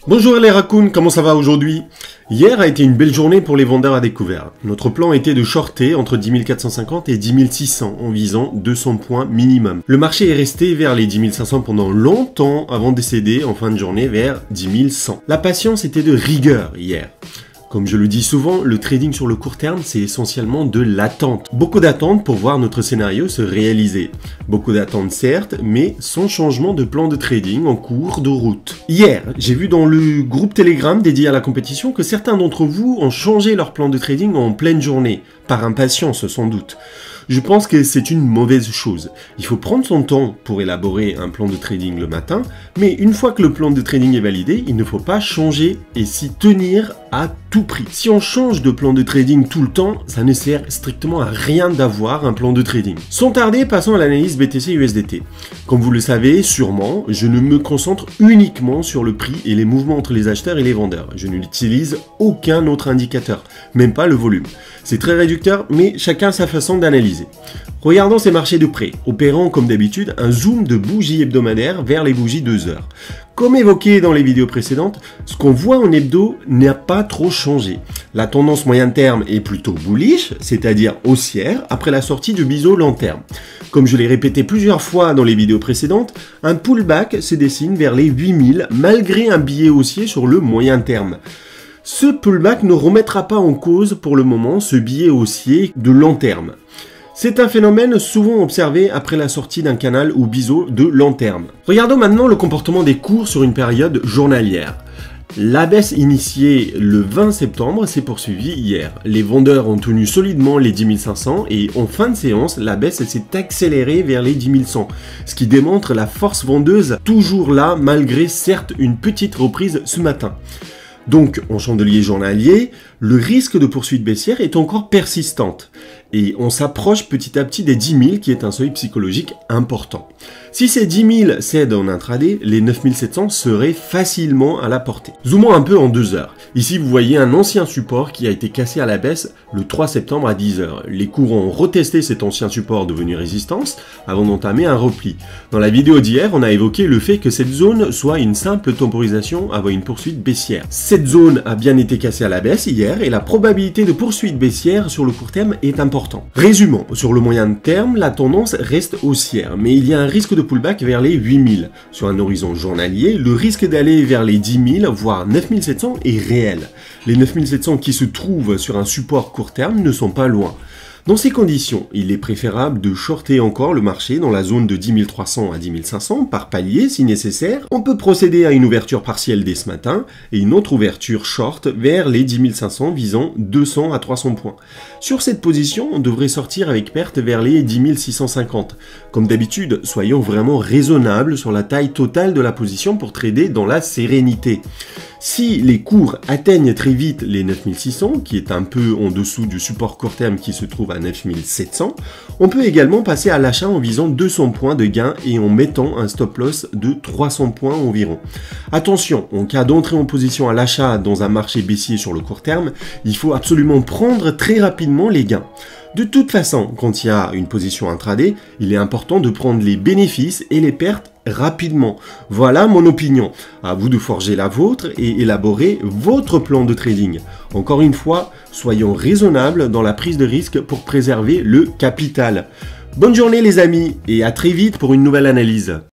Bonjour les raccoons, comment ça va aujourd'hui? Hier a été une belle journée pour les vendeurs à découvert. Notre plan était de shorter entre 10 450 et 10 600 en visant 200 points minimum. Le marché est resté vers les 10 500 pendant longtemps avant de céder en fin de journée vers 10 100. La patience était de rigueur hier. Comme je le dis souvent, le trading sur le court terme, c'est essentiellement de l'attente. Beaucoup d'attente pour voir notre scénario se réaliser. Beaucoup d'attente certes, mais sans changement de plan de trading en cours de route. Hier, j'ai vu dans le groupe Telegram dédié à la compétition que certains d'entre vous ont changé leur plan de trading en pleine journée, par impatience sans doute. Je pense que c'est une mauvaise chose. Il faut prendre son temps pour élaborer un plan de trading le matin, mais une fois que le plan de trading est validé, il ne faut pas changer et s'y tenir à tout prix. Si on change de plan de trading tout le temps, ça ne sert strictement à rien d'avoir un plan de trading. Sans tarder, passons à l'analyse BTC-USDT. Comme vous le savez sûrement, je ne me concentre uniquement sur le prix et les mouvements entre les acheteurs et les vendeurs. Je n'utilise aucun autre indicateur, même pas le volume. C'est très réducteur, mais chacun a sa façon d'analyser. Regardons ces marchés de près, opérant comme d'habitude un zoom de bougies hebdomadaires vers les bougies 2 heures. Comme évoqué dans les vidéos précédentes, ce qu'on voit en hebdo n'a pas trop changé. La tendance moyen terme est plutôt bullish, c'est-à-dire haussière, après la sortie du biseau long terme. Comme je l'ai répété plusieurs fois dans les vidéos précédentes, un pullback se dessine vers les 8000 malgré un biais haussier sur le moyen terme. Ce pullback ne remettra pas en cause pour le moment ce biais haussier de long terme. C'est un phénomène souvent observé après la sortie d'un canal ou biseau de long terme. Regardons maintenant le comportement des cours sur une période journalière. La baisse initiée le 20 septembre s'est poursuivie hier. Les vendeurs ont tenu solidement les 10 500 et en fin de séance, la baisse s'est accélérée vers les 10 100, ce qui démontre la force vendeuse toujours là malgré certes une petite reprise ce matin. Donc, en chandelier journalier, le risque de poursuite baissière est encore persistante et on s'approche petit à petit des 10 000 qui est un seuil psychologique important. Si ces 10 000 cèdent en intraday, les 9 700 seraient facilement à la portée. Zoomons un peu en 2 heures. Ici, vous voyez un ancien support qui a été cassé à la baisse le 3 septembre à 10 heures. Les cours ont retesté cet ancien support devenu résistance avant d'entamer un repli. Dans la vidéo d'hier, on a évoqué le fait que cette zone soit une simple temporisation avant une poursuite baissière. Cette zone a bien été cassée à la baisse hier et la probabilité de poursuite baissière sur le court terme est importante. Résumons, sur le moyen terme, la tendance reste haussière, mais il y a un risque de pullback vers les 8000. Sur un horizon journalier, le risque d'aller vers les 10 000, voire 9 700 est réel. Les 9 700 qui se trouvent sur un support court terme ne sont pas loin. Dans ces conditions, il est préférable de shorter encore le marché dans la zone de 10 300 à 10 500 par palier si nécessaire. On peut procéder à une ouverture partielle dès ce matin et une autre ouverture short vers les 10 500 visant 200 à 300 points. Sur cette position, on devrait sortir avec perte vers les 10 650. Comme d'habitude, soyons vraiment raisonnables sur la taille totale de la position pour trader dans la sérénité. Si les cours atteignent très vite les 9600, qui est un peu en dessous du support court terme qui se trouve à 9700, on peut également passer à l'achat en visant 200 points de gain et en mettant un stop loss de 300 points environ. Attention, en cas d'entrée en position à l'achat dans un marché baissier sur le court terme, il faut absolument prendre très rapidement les gains. De toute façon, quand il y a une position intraday, il est important de prendre les bénéfices et les pertes rapidement. Voilà mon opinion. À vous de forger la vôtre et élaborer votre plan de trading. Encore une fois, soyons raisonnables dans la prise de risque pour préserver le capital. Bonne journée les amis et à très vite pour une nouvelle analyse.